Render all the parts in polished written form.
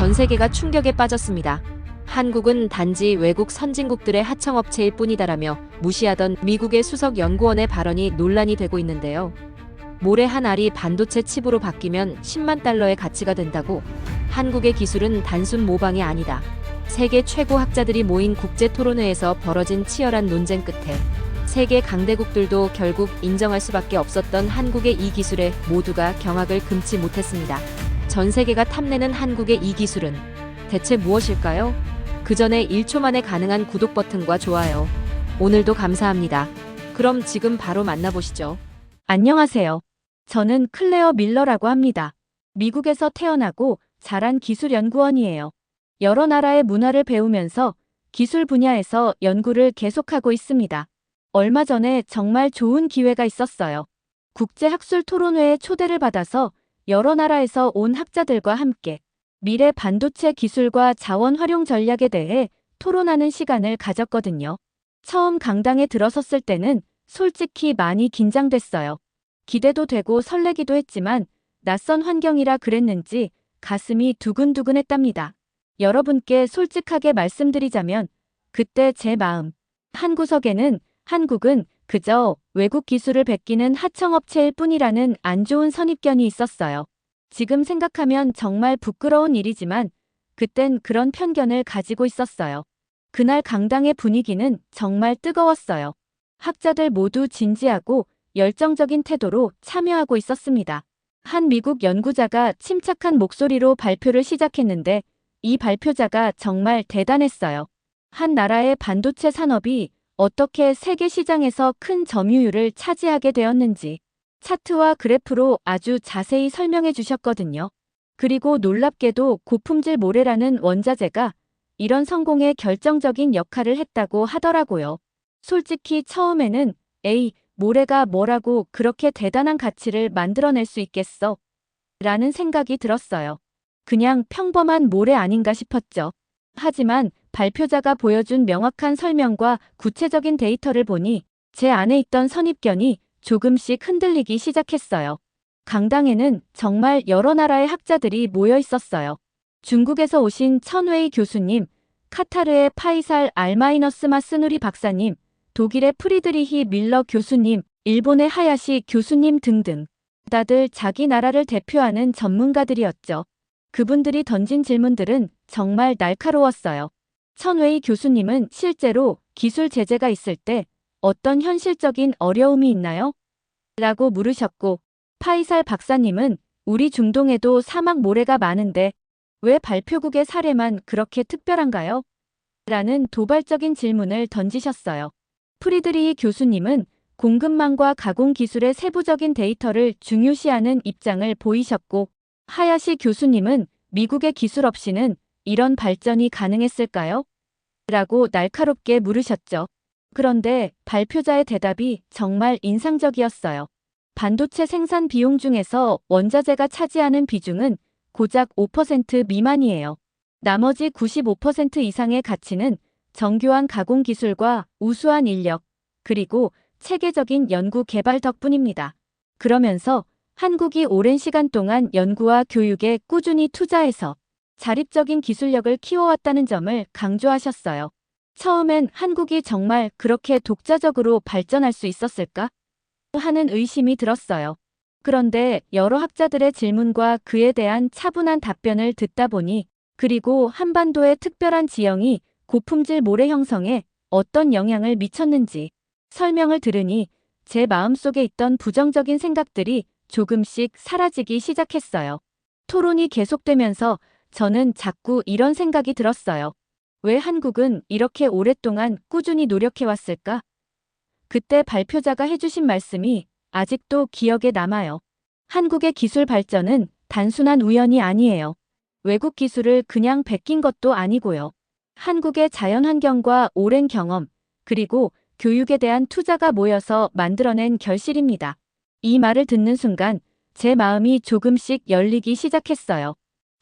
전 세계가 충격에 빠졌습니다. 한국은 단지 외국 선진국들의 하청업체일 뿐이다라며 무시하던 미국의 수석 연구원의 발언이 논란이 되고 있는데요. 모래 한 알이 반도체 칩으로 바뀌면 10만 달러의 가치가 된다고. 한국의 기술은 단순 모방이 아니다. 세계 최고 학자들이 모인 국제 토론회에서 벌어진 치열한 논쟁 끝에 세계 강대국들도 결국 인정할 수밖에 없었던 한국의 이 기술에 모두가 경악을 금치 못했습니다. 전 세계가 탐내는 한국의 이 기술은 대체 무엇일까요? 그 전에 1초 만에 가능한 구독 버튼과 좋아요. 오늘도 감사합니다. 그럼 지금 바로 만나보시죠. 안녕하세요. 저는 클레어 밀러라고 합니다. 미국에서 태어나고 자란 기술연구원이에요. 여러 나라의 문화를 배우면서 기술 분야에서 연구를 계속하고 있습니다. 얼마 전에 정말 좋은 기회가 있었어요. 국제학술 토론회에 초대를 받아서 여러 나라에서 온 학자들과 함께 미래 반도체 기술과 자원 활용 전략에 대해 토론하는 시간을 가졌거든요. 처음 강당에 들어섰을 때는 솔직히 많이 긴장됐어요. 기대도 되고 설레기도 했지만 낯선 환경이라 그랬는지 가슴이 두근두근했답니다. 여러분께 솔직하게 말씀드리자면 그때 제 마음 한구석에는 한국은 그저 외국 기술을 베끼는 하청업체일 뿐이라는 안 좋은 선입견이 있었어요. 지금 생각하면 정말 부끄러운 일이지만 그땐 그런 편견을 가지고 있었어요. 그날 강당의 분위기는 정말 뜨거웠어요. 학자들 모두 진지하고 열정적인 태도로 참여하고 있었습니다. 한 미국 연구자가 침착한 목소리로 발표를 시작했는데 이 발표자가 정말 대단했어요. 한 나라의 반도체 산업이 어떻게 세계 시장에서 큰 점유율을 차지하게 되었는지 차트와 그래프로 아주 자세히 설명해 주셨거든요. 그리고 놀랍게도 고품질 모래라는 원자재가 이런 성공에 결정적인 역할을 했다고 하더라고요. 솔직히 처음에는 에이, 모래가 뭐라고 그렇게 대단한 가치를 만들어낼 수 있겠어? 라는 생각이 들었어요. 그냥 평범한 모래 아닌가 싶었죠. 하지만 발표자가 보여준 명확한 설명과 구체적인 데이터를 보니 제 안에 있던 선입견이 조금씩 흔들리기 시작했어요. 강당에는 정말 여러 나라의 학자들이 모여 있었어요. 중국에서 오신 천웨이 교수님, 카타르의 파이살 알마이너스 마스누리 박사님, 독일의 프리드리히 밀러 교수님, 일본의 하야시 교수님 등등. 다들 자기 나라를 대표하는 전문가들이었죠. 그분들이 던진 질문들은 정말 날카로웠어요. 천웨이 교수님은 실제로 기술 제재가 있을 때 어떤 현실적인 어려움이 있나요? 라고 물으셨고, 파이살 박사님은 우리 중동에도 사막 모래가 많은데 왜 발표국의 사례만 그렇게 특별한가요? 라는 도발적인 질문을 던지셨어요. 프리드리히 교수님은 공급망과 가공 기술의 세부적인 데이터를 중요시하는 입장을 보이셨고, 하야시 교수님은 미국의 기술 없이는 이런 발전이 가능했을까요? 라고 날카롭게 물으셨죠. 그런데 발표자의 대답이 정말 인상적이었어요. 반도체 생산 비용 중에서 원자재가 차지하는 비중은 고작 5% 미만이에요. 나머지 95% 이상의 가치는 정교한 가공 기술과 우수한 인력, 그리고 체계적인 연구 개발 덕분입니다. 그러면서 한국이 오랜 시간 동안 연구와 교육에 꾸준히 투자해서 자립적인 기술력을 키워왔다는 점을 강조하셨어요. 처음엔 한국이 정말 그렇게 독자적으로 발전할 수 있었을까? 하는 의심이 들었어요. 그런데 여러 학자들의 질문과 그에 대한 차분한 답변을 듣다 보니 그리고 한반도의 특별한 지형이 고품질 모래 형성에 어떤 영향을 미쳤는지 설명을 들으니 제 마음속에 있던 부정적인 생각들이 조금씩 사라지기 시작했어요. 토론이 계속되면서 저는 자꾸 이런 생각이 들었어요. 왜 한국은 이렇게 오랫동안 꾸준히 노력해왔을까? 그때 발표자가 해주신 말씀이 아직도 기억에 남아요. 한국의 기술 발전은 단순한 우연이 아니에요. 외국 기술을 그냥 베낀 것도 아니고요. 한국의 자연환경과 오랜 경험, 그리고 교육에 대한 투자가 모여서 만들어낸 결실입니다. 이 말을 듣는 순간 제 마음이 조금씩 열리기 시작했어요.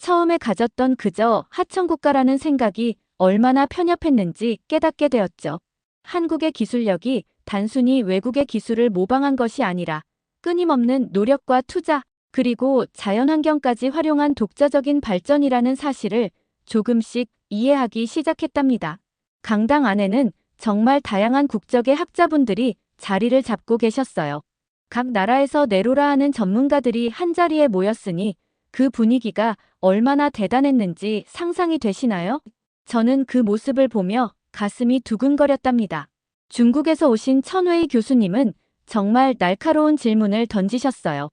처음에 가졌던 그저 하청국가라는 생각이 얼마나 편협했는지 깨닫게 되었죠. 한국의 기술력이 단순히 외국의 기술을 모방한 것이 아니라 끊임없는 노력과 투자, 그리고 자연환경까지 활용한 독자적인 발전이라는 사실을 조금씩 이해하기 시작했답니다. 강당 안에는 정말 다양한 국적의 학자분들이 자리를 잡고 계셨어요. 각 나라에서 내로라 하는 전문가들이 한자리에 모였으니 그 분위기가 얼마나 대단했는지 상상이 되시나요? 저는 그 모습을 보며 가슴이 두근거렸답니다. 중국에서 오신 천웨이 교수님은 정말 날카로운 질문을 던지셨어요.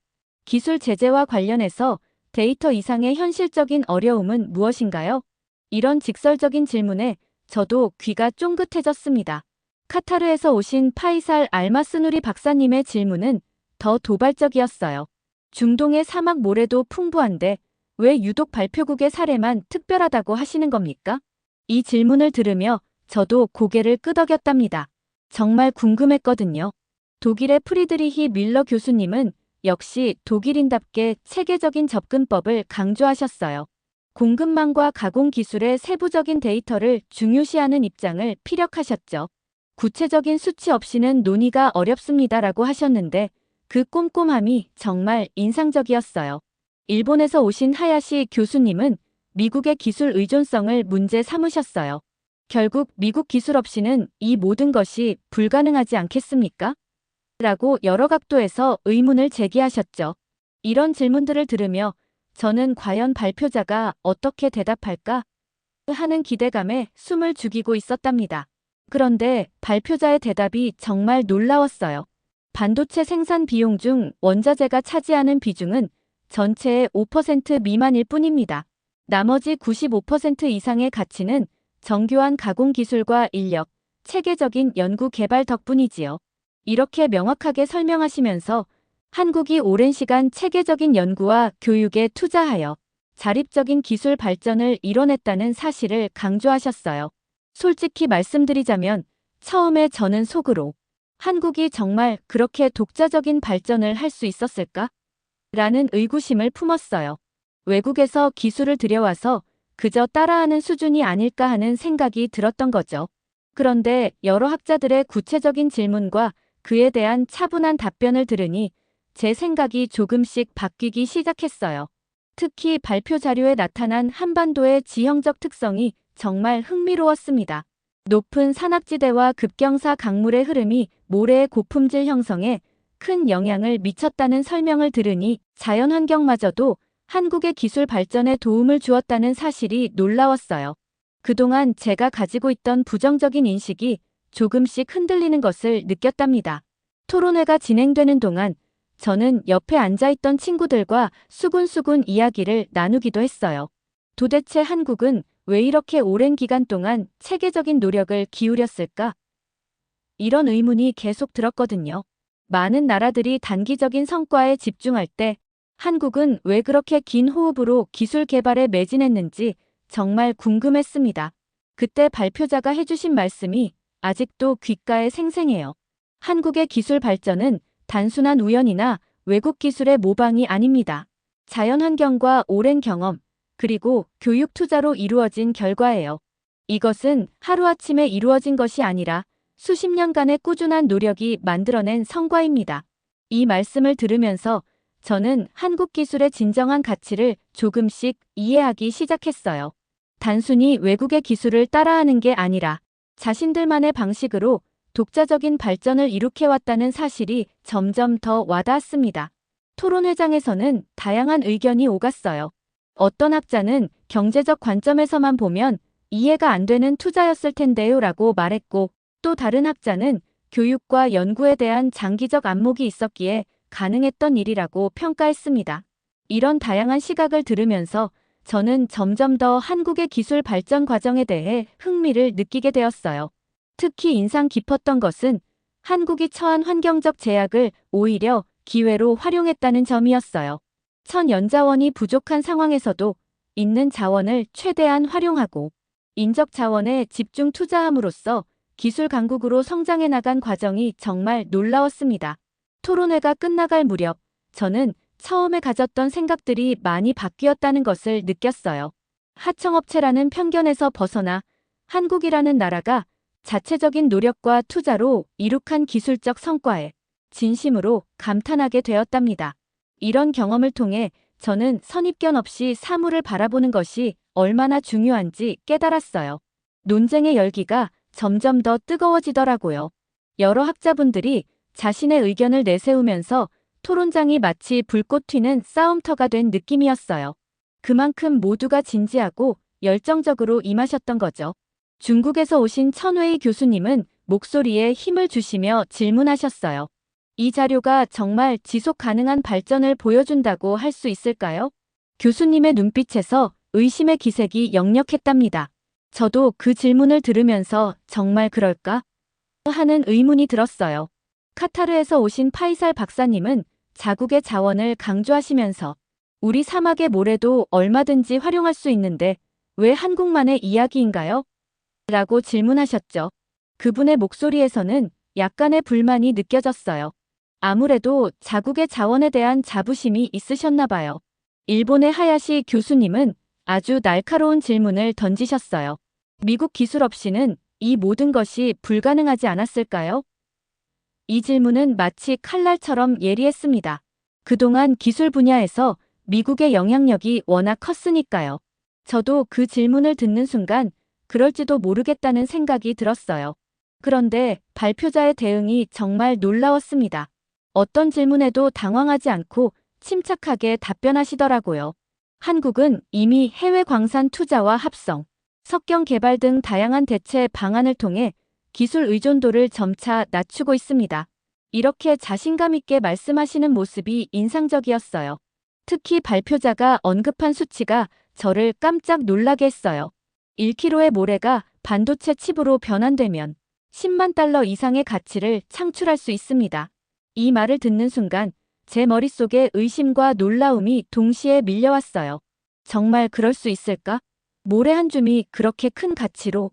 기술 제재와 관련해서 데이터 이상의 현실적인 어려움은 무엇인가요? 이런 직설적인 질문에 저도 귀가 쫑긋해졌습니다. 카타르에서 오신 파이살 알마스누리 박사님의 질문은 더 도발적이었어요. 중동의 사막 모래도 풍부한데 왜 유독 발표국의 사례만 특별하다고 하시는 겁니까? 이 질문을 들으며 저도 고개를 끄덕였답니다. 정말 궁금했거든요. 독일의 프리드리히 밀러 교수님은 역시 독일인답게 체계적인 접근법을 강조하셨어요. 공급망과 가공 기술의 세부적인 데이터를 중요시하는 입장을 피력하셨죠. 구체적인 수치 없이는 논의가 어렵습니다라고 하셨는데 그 꼼꼼함이 정말 인상적이었어요. 일본에서 오신 하야시 교수님은 미국의 기술 의존성을 문제 삼으셨어요. 결국 미국 기술 없이는 이 모든 것이 불가능하지 않겠습니까? 라고 여러 각도에서 의문을 제기하셨죠. 이런 질문들을 들으며 저는 과연 발표자가 어떻게 대답할까 하는 기대감에 숨을 죽이고 있었답니다. 그런데 발표자의 대답이 정말 놀라웠어요. 반도체 생산 비용 중 원자재가 차지하는 비중은 전체의 5% 미만일 뿐입니다. 나머지 95% 이상의 가치는 정교한 가공 기술과 인력, 체계적인 연구 개발 덕분이지요. 이렇게 명확하게 설명하시면서 한국이 오랜 시간 체계적인 연구와 교육에 투자하여 자립적인 기술 발전을 이뤄냈다는 사실을 강조하셨어요. 솔직히 말씀드리자면 처음에 저는 속으로 한국이 정말 그렇게 독자적인 발전을 할 수 있었을까? 라는 의구심을 품었어요. 외국에서 기술을 들여와서 그저 따라하는 수준이 아닐까 하는 생각이 들었던 거죠. 그런데 여러 학자들의 구체적인 질문과 그에 대한 차분한 답변을 들으니 제 생각이 조금씩 바뀌기 시작했어요. 특히 발표 자료에 나타난 한반도의 지형적 특성이 정말 흥미로웠습니다. 높은 산악지대와 급경사 강물의 흐름이 모래의 고품질 형성에 큰 영향을 미쳤다는 설명을 들으니 자연환경마저도 한국의 기술 발전에 도움을 주었다는 사실이 놀라웠어요. 그동안 제가 가지고 있던 부정적인 인식이 조금씩 흔들리는 것을 느꼈답니다. 토론회가 진행되는 동안 저는 옆에 앉아있던 친구들과 수군수군 이야기를 나누기도 했어요. 도대체 한국은 왜 이렇게 오랜 기간 동안 체계적인 노력을 기울였을까? 이런 의문이 계속 들었거든요. 많은 나라들이 단기적인 성과에 집중할 때 한국은 왜 그렇게 긴 호흡으로 기술 개발에 매진했는지 정말 궁금했습니다. 그때 발표자가 해주신 말씀이 아직도 귓가에 생생해요. 한국의 기술 발전은 단순한 우연이나 외국 기술의 모방이 아닙니다. 자연환경과 오랜 경험, 그리고 교육 투자로 이루어진 결과예요. 이것은 하루아침에 이루어진 것이 아니라 수십 년간의 꾸준한 노력이 만들어낸 성과입니다. 이 말씀을 들으면서 저는 한국 기술의 진정한 가치를 조금씩 이해하기 시작했어요. 단순히 외국의 기술을 따라하는 게 아니라 자신들만의 방식으로 독자적인 발전을 이룩해왔다는 사실이 점점 더 와닿았습니다. 토론회장에서는 다양한 의견이 오갔어요. 어떤 학자는 경제적 관점에서만 보면 이해가 안 되는 투자였을 텐데요 라고 말했고, 또 다른 학자는 교육과 연구에 대한 장기적 안목이 있었기에 가능했던 일이라고 평가했습니다. 이런 다양한 시각을 들으면서 저는 점점 더 한국의 기술 발전 과정에 대해 흥미를 느끼게 되었어요. 특히 인상 깊었던 것은 한국이 처한 환경적 제약을 오히려 기회로 활용했다는 점이었어요. 천연자원이 부족한 상황에서도 있는 자원을 최대한 활용하고 인적 자원에 집중 투자함으로써 기술 강국으로 성장해 나간 과정이 정말 놀라웠습니다. 토론회가 끝나갈 무렵 저는 처음에 가졌던 생각들이 많이 바뀌었다는 것을 느꼈어요. 하청업체라는 편견에서 벗어나 한국이라는 나라가 자체적인 노력과 투자로 이룩한 기술적 성과에 진심으로 감탄하게 되었답니다. 이런 경험을 통해 저는 선입견 없이 사물을 바라보는 것이 얼마나 중요한지 깨달았어요. 논쟁의 열기가 점점 더 뜨거워지더라고요. 여러 학자분들이 자신의 의견을 내세우면서 토론장이 마치 불꽃 튀는 싸움터가 된 느낌이었어요. 그만큼 모두가 진지하고 열정적으로 임하셨던 거죠. 중국에서 오신 천웨이 교수님은 목소리에 힘을 주시며 질문하셨어요. 이 자료가 정말 지속 가능한 발전을 보여준다고 할 수 있을까요? 교수님의 눈빛에서 의심의 기색이 역력했답니다. 저도 그 질문을 들으면서 정말 그럴까? 하는 의문이 들었어요. 카타르에서 오신 파이살 박사님은 자국의 자원을 강조하시면서 우리 사막의 모래도 얼마든지 활용할 수 있는데 왜 한국만의 이야기인가요? 라고 질문하셨죠. 그분의 목소리에서는 약간의 불만이 느껴졌어요. 아무래도 자국의 자원에 대한 자부심이 있으셨나 봐요. 일본의 하야시 교수님은 아주 날카로운 질문을 던지셨어요. 미국 기술 없이는 이 모든 것이 불가능하지 않았을까요? 이 질문은 마치 칼날처럼 예리했습니다. 그동안 기술 분야에서 미국의 영향력이 워낙 컸으니까요. 저도 그 질문을 듣는 순간 그럴지도 모르겠다는 생각이 들었어요. 그런데 발표자의 대응이 정말 놀라웠습니다. 어떤 질문에도 당황하지 않고 침착하게 답변하시더라고요. 한국은 이미 해외 광산 투자와 합성, 석경 개발 등 다양한 대체 방안을 통해 기술 의존도를 점차 낮추고 있습니다. 이렇게 자신감 있게 말씀하시는 모습이 인상적이었어요. 특히 발표자가 언급한 수치가 저를 깜짝 놀라게 했어요. 1kg의 모래가 반도체 칩으로 변환되면 10만 달러 이상의 가치를 창출할 수 있습니다. 이 말을 듣는 순간 제 머릿속에 의심과 놀라움이 동시에 밀려왔어요. 정말 그럴 수 있을까? 모래 한 줌이 그렇게 큰 가치로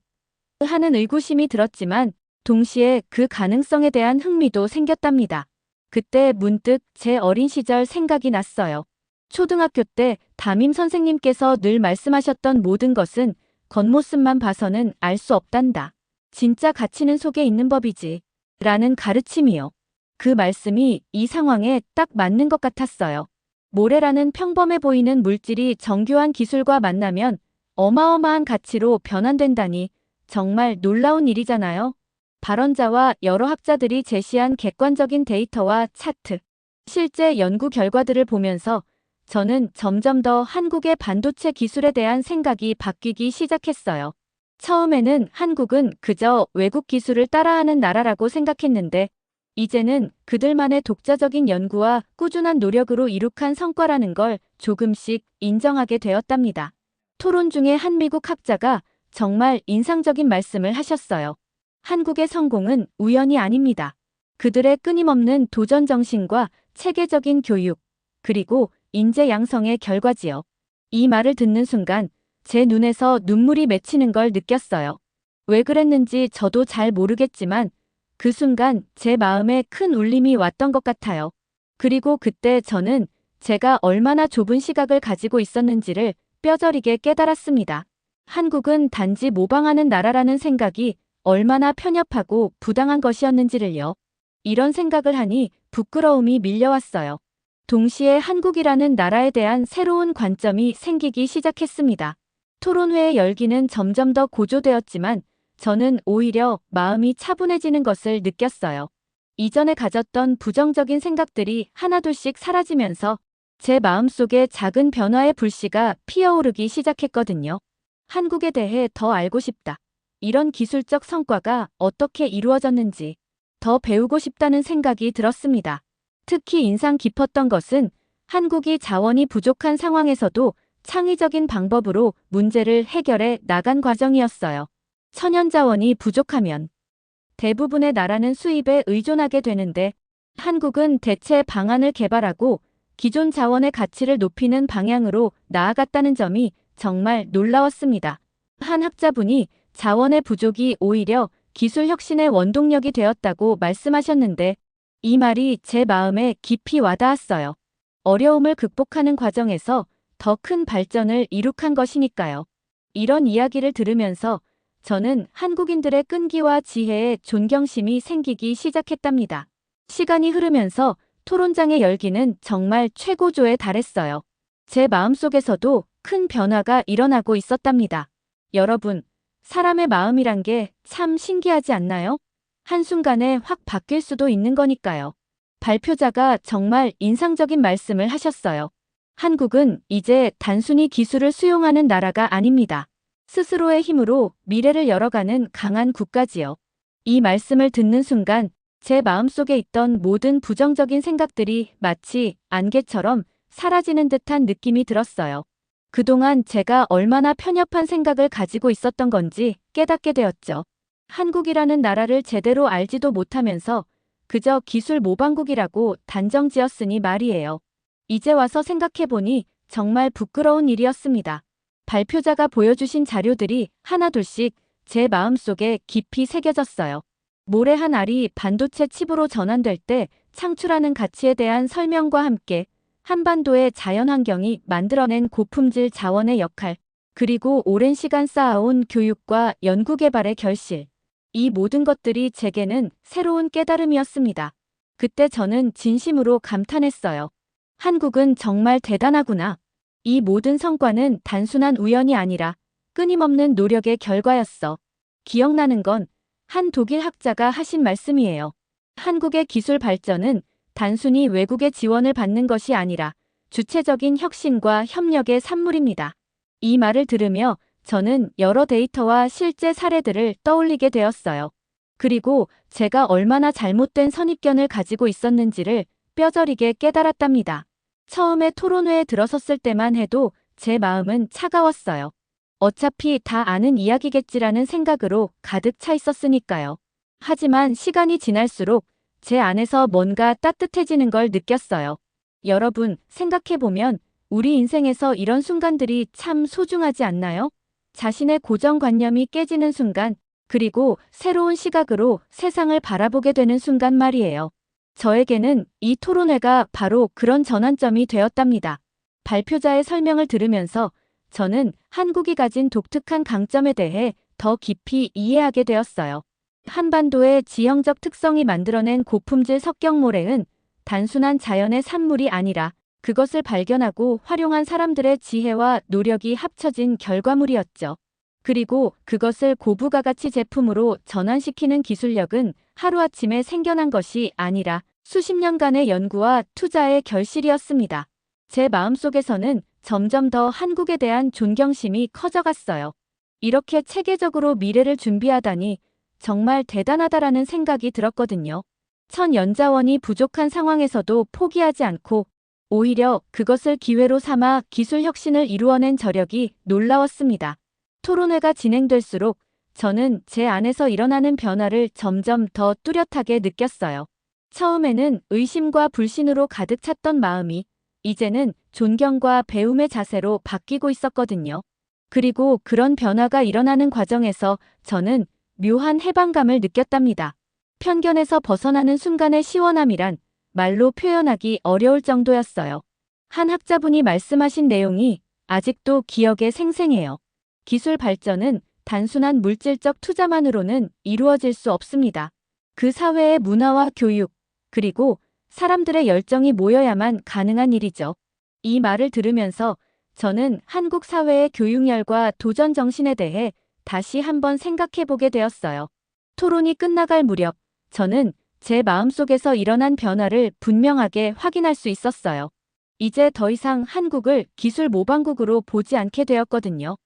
하는 의구심이 들었지만 동시에 그 가능성에 대한 흥미도 생겼답니다. 그때 문득 제 어린 시절 생각이 났어요. 초등학교 때 담임 선생님께서 늘 말씀하셨던 모든 것은 겉모습만 봐서는 알 수 없단다. 진짜 가치는 속에 있는 법이지. 라는 가르침이요. 그 말씀이 이 상황에 딱 맞는 것 같았어요. 모래라는 평범해 보이는 물질이 정교한 기술과 만나면 어마어마한 가치로 변환된다니 정말 놀라운 일이잖아요. 발언자와 여러 학자들이 제시한 객관적인 데이터와 차트, 실제 연구 결과들을 보면서 저는 점점 더 한국의 반도체 기술에 대한 생각이 바뀌기 시작했어요. 처음에는 한국은 그저 외국 기술을 따라하는 나라라고 생각했는데 이제는 그들만의 독자적인 연구와 꾸준한 노력으로 이룩한 성과라는 걸 조금씩 인정하게 되었답니다. 토론 중에 한 미국 학자가 정말 인상적인 말씀을 하셨어요. 한국의 성공은 우연이 아닙니다. 그들의 끊임없는 도전 정신과 체계적인 교육, 그리고 인재 양성의 결과지요. 이 말을 듣는 순간 제 눈에서 눈물이 맺히는 걸 느꼈어요. 왜 그랬는지 저도 잘 모르겠지만 그 순간 제 마음에 큰 울림이 왔던 것 같아요. 그리고 그때 저는 제가 얼마나 좁은 시각을 가지고 있었는지를 뼈저리게 깨달았습니다. 한국은 단지 모방하는 나라라는 생각이 얼마나 편협하고 부당한 것이었는지를요. 이런 생각을 하니 부끄러움이 밀려왔어요. 동시에 한국이라는 나라에 대한 새로운 관점이 생기기 시작했습니다. 토론회의 열기는 점점 더 고조되었지만 저는 오히려 마음이 차분해지는 것을 느꼈어요. 이전에 가졌던 부정적인 생각들이 하나둘씩 사라지면서 제 마음속에 작은 변화의 불씨가 피어오르기 시작했거든요. 한국에 대해 더 알고 싶다. 이런 기술적 성과가 어떻게 이루어졌는지 더 배우고 싶다는 생각이 들었습니다. 특히 인상 깊었던 것은 한국이 자원이 부족한 상황에서도 창의적인 방법으로 문제를 해결해 나간 과정이었어요. 천연 자원이 부족하면 대부분의 나라는 수입에 의존하게 되는데 한국은 대체 방안을 개발하고 기존 자원의 가치를 높이는 방향으로 나아갔다는 점이 정말 놀라웠습니다. 한 학자분이 자원의 부족이 오히려 기술 혁신의 원동력이 되었다고 말씀하셨는데 이 말이 제 마음에 깊이 와닿았어요. 어려움을 극복하는 과정에서 더 큰 발전을 이룩한 것이니까요. 이런 이야기를 들으면서 저는 한국인들의 끈기와 지혜에 존경심이 생기기 시작했답니다. 시간이 흐르면서 토론장의 열기는 정말 최고조에 달했어요. 제 마음속에서도 큰 변화가 일어나고 있었답니다. 여러분, 사람의 마음이란 게 참 신기하지 않나요? 한순간에 확 바뀔 수도 있는 거니까요. 발표자가 정말 인상적인 말씀을 하셨어요. 한국은 이제 단순히 기술을 수용하는 나라가 아닙니다. 스스로의 힘으로 미래를 열어가는 강한 국가지요. 이 말씀을 듣는 순간 제 마음속에 있던 모든 부정적인 생각들이 마치 안개처럼 사라지는 듯한 느낌이 들었어요. 그동안 제가 얼마나 편협한 생각을 가지고 있었던 건지 깨닫게 되었죠. 한국이라는 나라를 제대로 알지도 못하면서 그저 기술 모방국이라고 단정 지었으니 말이에요. 이제 와서 생각해보니 정말 부끄러운 일이었습니다. 발표자가 보여주신 자료들이 하나둘씩 제 마음속에 깊이 새겨졌어요. 모래 한 알이 반도체 칩으로 전환될 때 창출하는 가치에 대한 설명과 함께 한반도의 자연환경이 만들어낸 고품질 자원의 역할, 그리고 오랜 시간 쌓아온 교육과 연구개발의 결실. 이 모든 것들이 제게는 새로운 깨달음이었습니다. 그때 저는 진심으로 감탄했어요. 한국은 정말 대단하구나. 이 모든 성과는 단순한 우연이 아니라 끊임없는 노력의 결과였어. 기억나는 건 한 독일 학자가 하신 말씀이에요. 한국의 기술 발전은 단순히 외국의 지원을 받는 것이 아니라 주체적인 혁신과 협력의 산물입니다. 이 말을 들으며 저는 여러 데이터와 실제 사례들을 떠올리게 되었어요. 그리고 제가 얼마나 잘못된 선입견을 가지고 있었는지를 뼈저리게 깨달았답니다. 처음에 토론회에 들어섰을 때만 해도 제 마음은 차가웠어요. 어차피 다 아는 이야기겠지라는 생각으로 가득 차 있었으니까요. 하지만 시간이 지날수록 제 안에서 뭔가 따뜻해지는 걸 느꼈어요. 여러분, 생각해보면 우리 인생에서 이런 순간들이 참 소중하지 않나요? 자신의 고정관념이 깨지는 순간, 그리고 새로운 시각으로 세상을 바라보게 되는 순간 말이에요. 저에게는 이 토론회가 바로 그런 전환점이 되었답니다. 발표자의 설명을 들으면서 저는 한국이 가진 독특한 강점에 대해 더 깊이 이해하게 되었어요. 한반도의 지형적 특성이 만들어낸 고품질 석경모래은 단순한 자연의 산물이 아니라 그것을 발견하고 활용한 사람들의 지혜와 노력이 합쳐진 결과물이었죠. 그리고 그것을 고부가가치 제품으로 전환시키는 기술력은 하루아침에 생겨난 것이 아니라 수십 년간의 연구와 투자의 결실이었습니다. 제 마음속에서는 점점 더 한국에 대한 존경심이 커져갔어요. 이렇게 체계적으로 미래를 준비하다니 정말 대단하다라는 생각이 들었거든요. 천연자원이 부족한 상황에서도 포기하지 않고 오히려 그것을 기회로 삼아 기술 혁신을 이루어낸 저력이 놀라웠습니다. 토론회가 진행될수록 저는 제 안에서 일어나는 변화를 점점 더 뚜렷하게 느꼈어요. 처음에는 의심과 불신으로 가득 찼던 마음이 이제는 존경과 배움의 자세로 바뀌고 있었거든요. 그리고 그런 변화가 일어나는 과정에서 저는 묘한 해방감을 느꼈답니다. 편견에서 벗어나는 순간의 시원함이란 말로 표현하기 어려울 정도였어요. 한 학자분이 말씀하신 내용이 아직도 기억에 생생해요. 기술 발전은 단순한 물질적 투자만으로는 이루어질 수 없습니다. 그 사회의 문화와 교육, 그리고 사람들의 열정이 모여야만 가능한 일이죠. 이 말을 들으면서 저는 한국 사회의 교육열과 도전 정신에 대해 다시 한번 생각해보게 되었어요. 토론이 끝나갈 무렵 저는 제 마음속에서 일어난 변화를 분명하게 확인할 수 있었어요. 이제 더 이상 한국을 기술 모방국으로 보지 않게 되었거든요.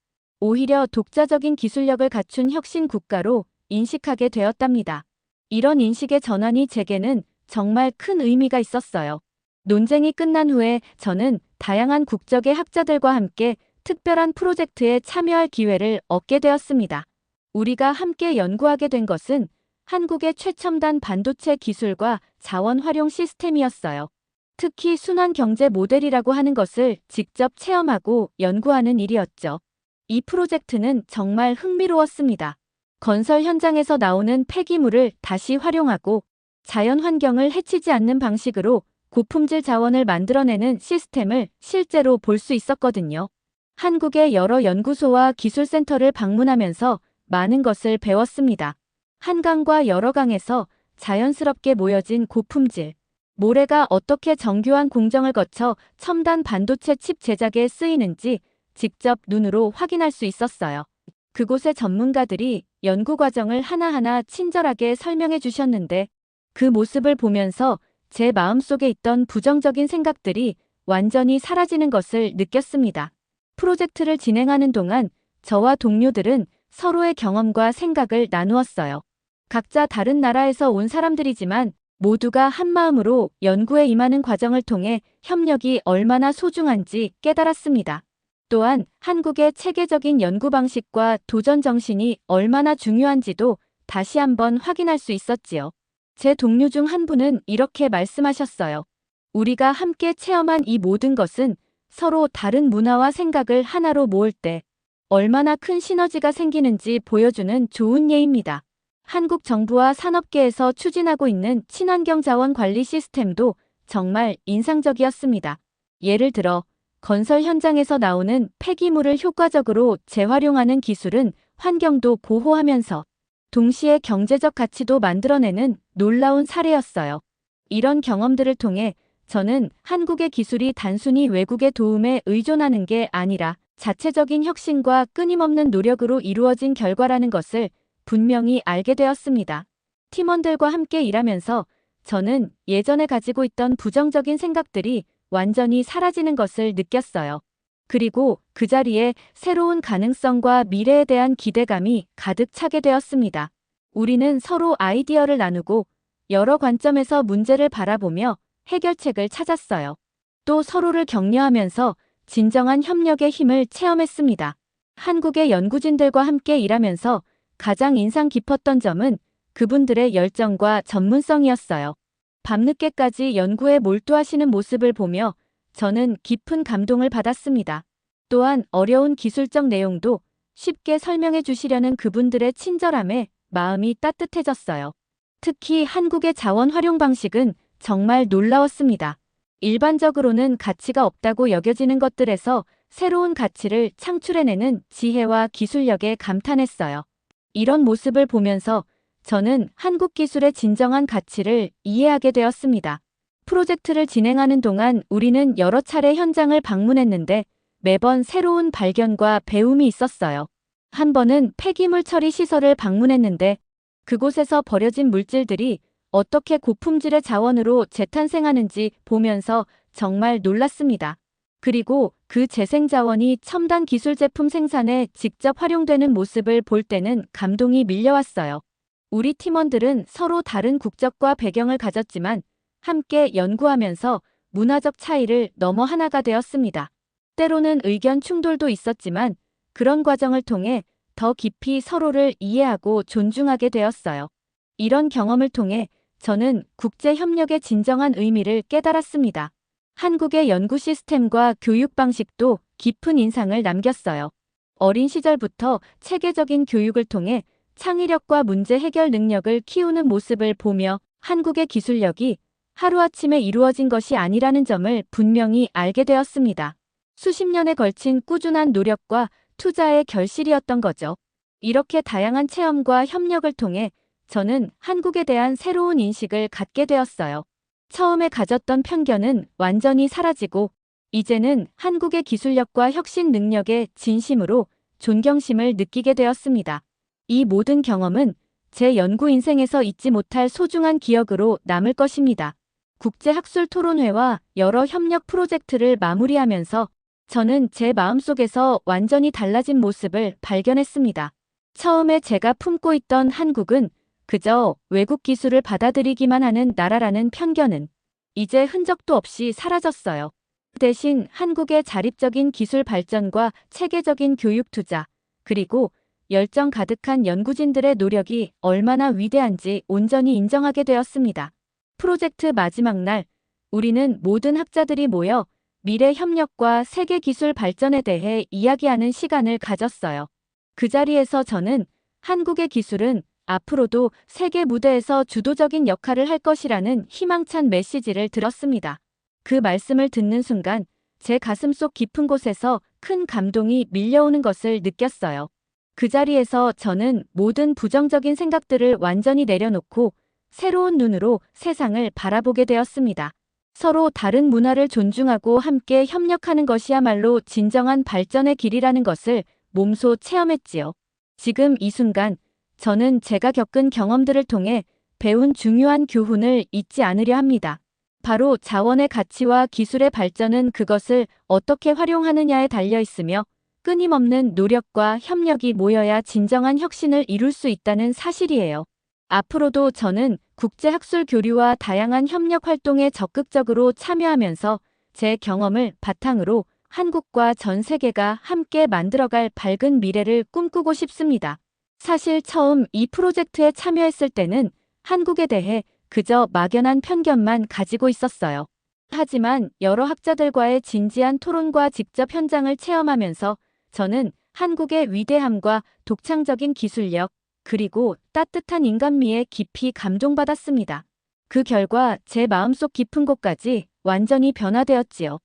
오히려 독자적인 기술력을 갖춘 혁신 국가로 인식하게 되었답니다. 이런 인식의 전환이 제게는 정말 큰 의미가 있었어요. 논쟁이 끝난 후에 저는 다양한 국적의 학자들과 함께 특별한 프로젝트에 참여할 기회를 얻게 되었습니다. 우리가 함께 연구하게 된 것은 한국의 최첨단 반도체 기술과 자원 활용 시스템이었어요. 특히 순환 경제 모델이라고 하는 것을 직접 체험하고 연구하는 일이었죠. 이 프로젝트는 정말 흥미로웠습니다. 건설 현장에서 나오는 폐기물을 다시 활용하고 자연 환경을 해치지 않는 방식으로 고품질 자원을 만들어내는 시스템을 실제로 볼 수 있었거든요. 한국의 여러 연구소와 기술센터를 방문하면서 많은 것을 배웠습니다. 한강과 여러 강에서 자연스럽게 모여진 고품질, 모래가 어떻게 정교한 공정을 거쳐 첨단 반도체 칩 제작에 쓰이는지 직접 눈으로 확인할 수 있었어요. 그곳의 전문가들이 연구 과정을 하나하나 친절하게 설명해 주셨는데 그 모습을 보면서 제 마음속에 있던 부정적인 생각들이 완전히 사라지는 것을 느꼈습니다. 프로젝트를 진행하는 동안 저와 동료들은 서로의 경험과 생각을 나누었어요. 각자 다른 나라에서 온 사람들이지만 모두가 한마음으로 연구에 임하는 과정을 통해 협력이 얼마나 소중한지 깨달았습니다. 또한 한국의 체계적인 연구 방식과 도전 정신이 얼마나 중요한지도 다시 한번 확인할 수 있었지요. 제 동료 중 한 분은 이렇게 말씀하셨어요. 우리가 함께 체험한 이 모든 것은 서로 다른 문화와 생각을 하나로 모을 때 얼마나 큰 시너지가 생기는지 보여주는 좋은 예입니다. 한국 정부와 산업계에서 추진하고 있는 친환경 자원 관리 시스템도 정말 인상적이었습니다. 예를 들어 건설 현장에서 나오는 폐기물을 효과적으로 재활용하는 기술은 환경도 보호하면서 동시에 경제적 가치도 만들어내는 놀라운 사례였어요. 이런 경험들을 통해 저는 한국의 기술이 단순히 외국의 도움에 의존하는 게 아니라 자체적인 혁신과 끊임없는 노력으로 이루어진 결과라는 것을 분명히 알게 되었습니다. 팀원들과 함께 일하면서 저는 예전에 가지고 있던 부정적인 생각들이 완전히 사라지는 것을 느꼈어요. 그리고 그 자리에 새로운 가능성과 미래에 대한 기대감이 가득 차게 되었습니다. 우리는 서로 아이디어를 나누고 여러 관점에서 문제를 바라보며 해결책을 찾았어요. 또 서로를 격려하면서 진정한 협력의 힘을 체험했습니다. 한국의 연구진들과 함께 일하면서 가장 인상 깊었던 점은 그분들의 열정과 전문성이었어요. 밤늦게까지 연구에 몰두하시는 모습을 보며 저는 깊은 감동을 받았습니다. 또한 어려운 기술적 내용도 쉽게 설명해 주시려는 그분들의 친절함에 마음이 따뜻해졌어요. 특히 한국의 자원 활용 방식은 정말 놀라웠습니다. 일반적으로는 가치가 없다고 여겨지는 것들에서 새로운 가치를 창출해내는 지혜와 기술력에 감탄했어요. 이런 모습을 보면서 저는 한국 기술의 진정한 가치를 이해하게 되었습니다. 프로젝트를 진행하는 동안 우리는 여러 차례 현장을 방문했는데 매번 새로운 발견과 배움이 있었어요. 한 번은 폐기물 처리 시설을 방문했는데 그곳에서 버려진 물질들이 어떻게 고품질의 자원으로 재탄생하는지 보면서 정말 놀랐습니다. 그리고 그 재생 자원이 첨단 기술 제품 생산에 직접 활용되는 모습을 볼 때는 감동이 밀려왔어요. 우리 팀원들은 서로 다른 국적과 배경을 가졌지만 함께 연구하면서 문화적 차이를 넘어 하나가 되었습니다. 때로는 의견 충돌도 있었지만 그런 과정을 통해 더 깊이 서로를 이해하고 존중하게 되었어요. 이런 경험을 통해 저는 국제 협력의 진정한 의미를 깨달았습니다. 한국의 연구 시스템과 교육 방식도 깊은 인상을 남겼어요. 어린 시절부터 체계적인 교육을 통해 창의력과 문제 해결 능력을 키우는 모습을 보며 한국의 기술력이 하루아침에 이루어진 것이 아니라는 점을 분명히 알게 되었습니다. 수십 년에 걸친 꾸준한 노력과 투자의 결실이었던 거죠. 이렇게 다양한 체험과 협력을 통해 저는 한국에 대한 새로운 인식을 갖게 되었어요. 처음에 가졌던 편견은 완전히 사라지고 이제는 한국의 기술력과 혁신 능력에 진심으로 존경심을 느끼게 되었습니다. 이 모든 경험은 제 연구 인생에서 잊지 못할 소중한 기억으로 남을 것입니다. 국제학술 토론회와 여러 협력 프로젝트를 마무리하면서 저는 제 마음속에서 완전히 달라진 모습을 발견했습니다. 처음에 제가 품고 있던 한국은 그저 외국 기술을 받아들이기만 하는 나라라는 편견은 이제 흔적도 없이 사라졌어요. 대신 한국의 자립적인 기술 발전과 체계적인 교육 투자, 그리고 열정 가득한 연구진들의 노력이 얼마나 위대한지 온전히 인정하게 되었습니다. 프로젝트 마지막 날, 우리는 모든 학자들이 모여 미래 협력과 세계 기술 발전에 대해 이야기하는 시간을 가졌어요. 그 자리에서 저는 한국의 기술은 앞으로도 세계 무대에서 주도적인 역할을 할 것이라는 희망찬 메시지를 들었습니다. 그 말씀을 듣는 순간 제 가슴속 깊은 곳에서 큰 감동이 밀려오는 것을 느꼈어요. 그 자리에서 저는 모든 부정적인 생각들을 완전히 내려놓고 새로운 눈으로 세상을 바라보게 되었습니다. 서로 다른 문화를 존중하고 함께 협력하는 것이야말로 진정한 발전의 길이라는 것을 몸소 체험했지요. 지금 이 순간 저는 제가 겪은 경험들을 통해 배운 중요한 교훈을 잊지 않으려 합니다. 바로 자원의 가치와 기술의 발전은 그것을 어떻게 활용하느냐에 달려 있으며 끊임없는 노력과 협력이 모여야 진정한 혁신을 이룰 수 있다는 사실이에요. 앞으로도 저는 국제학술 교류와 다양한 협력 활동에 적극적으로 참여하면서 제 경험을 바탕으로 한국과 전 세계가 함께 만들어갈 밝은 미래를 꿈꾸고 싶습니다. 사실 처음 이 프로젝트에 참여했을 때는 한국에 대해 그저 막연한 편견만 가지고 있었어요. 하지만 여러 학자들과의 진지한 토론과 직접 현장을 체험하면서 저는 한국의 위대함과 독창적인 기술력, 그리고 따뜻한 인간미에 깊이 감동받았습니다. 그 결과 제 마음속 깊은 곳까지 완전히 변화되었지요.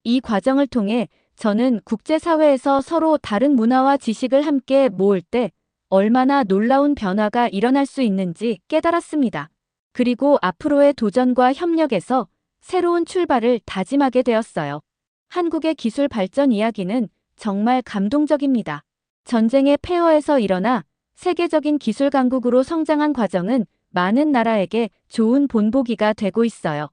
이 과정을 통해 저는 국제사회에서 서로 다른 문화와 지식을 함께 모을 때 얼마나 놀라운 변화가 일어날 수 있는지 깨달았습니다. 그리고 앞으로의 도전과 협력에서 새로운 출발을 다짐하게 되었어요. 한국의 기술 발전 이야기는 정말 감동적입니다. 전쟁의 폐허에서 일어나 세계적인 기술 강국으로 성장한 과정은 많은 나라에게 좋은 본보기가 되고 있어요.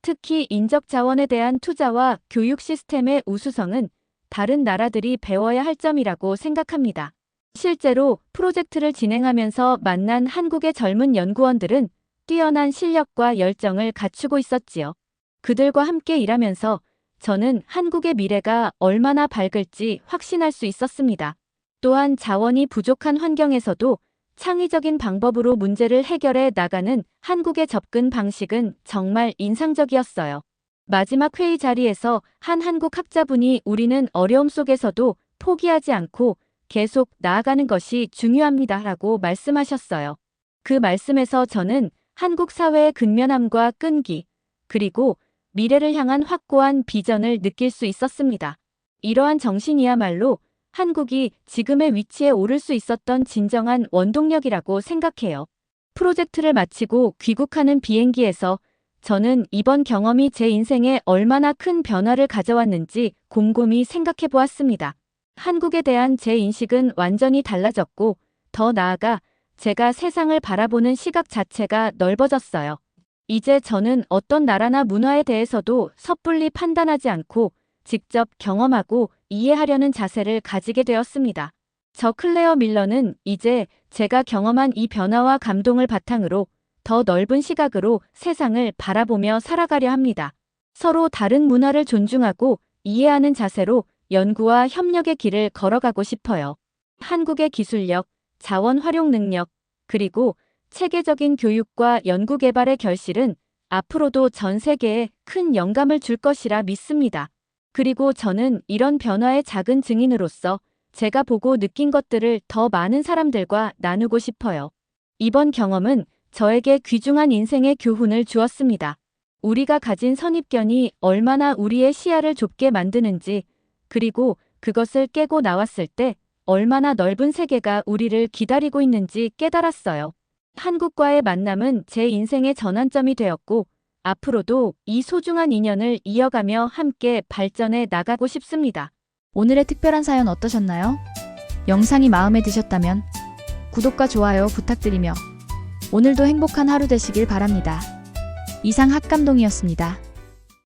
특히 인적 자원에 대한 투자와 교육 시스템의 우수성은 다른 나라들이 배워야 할 점이라고 생각합니다. 실제로 프로젝트를 진행하면서 만난 한국의 젊은 연구원들은 뛰어난 실력과 열정을 갖추고 있었지요. 그들과 함께 일하면서 저는 한국의 미래가 얼마나 밝을지 확신할 수 있었습니다. 또한 자원이 부족한 환경에서도 창의적인 방법으로 문제를 해결해 나가는 한국의 접근 방식은 정말 인상적이었어요. 마지막 회의 자리에서 한 한국 학자분이 우리는 어려움 속에서도 포기하지 않고 계속 나아가는 것이 중요합니다라고 말씀하셨어요. 그 말씀에서 저는 한국 사회의 근면함과 끈기, 그리고 미래를 향한 확고한 비전을 느낄 수 있었습니다. 이러한 정신이야말로 한국이 지금의 위치에 오를 수 있었던 진정한 원동력이라고 생각해요. 프로젝트를 마치고 귀국하는 비행기에서 저는 이번 경험이 제 인생에 얼마나 큰 변화를 가져왔는지 곰곰이 생각해 보았습니다. 한국에 대한 제 인식은 완전히 달라졌고, 더 나아가 제가 세상을 바라보는 시각 자체가 넓어졌어요. 이제 저는 어떤 나라나 문화에 대해서도 섣불리 판단하지 않고 직접 경험하고 이해하려는 자세를 가지게 되었습니다. 저 클레어 밀러는 이제 제가 경험한 이 변화와 감동을 바탕으로 더 넓은 시각으로 세상을 바라보며 살아가려 합니다. 서로 다른 문화를 존중하고 이해하는 자세로 연구와 협력의 길을 걸어가고 싶어요. 한국의 기술력, 자원 활용 능력, 그리고 체계적인 교육과 연구개발의 결실은 앞으로도 전 세계에 큰 영감을 줄 것이라 믿습니다. 그리고 저는 이런 변화의 작은 증인으로서 제가 보고 느낀 것들을 더 많은 사람들과 나누고 싶어요. 이번 경험은 저에게 귀중한 인생의 교훈을 주었습니다. 우리가 가진 선입견이 얼마나 우리의 시야를 좁게 만드는지, 그리고 그것을 깨고 나왔을 때 얼마나 넓은 세계가 우리를 기다리고 있는지 깨달았어요. 한국과의 만남은 제 인생의 전환점이 되었고, 앞으로도 이 소중한 인연을 이어가며 함께 발전해 나가고 싶습니다. 오늘의 특별한 사연 어떠셨나요? 영상이 마음에 드셨다면 구독과 좋아요 부탁드리며 오늘도 행복한 하루 되시길 바랍니다. 이상 학감동이었습니다.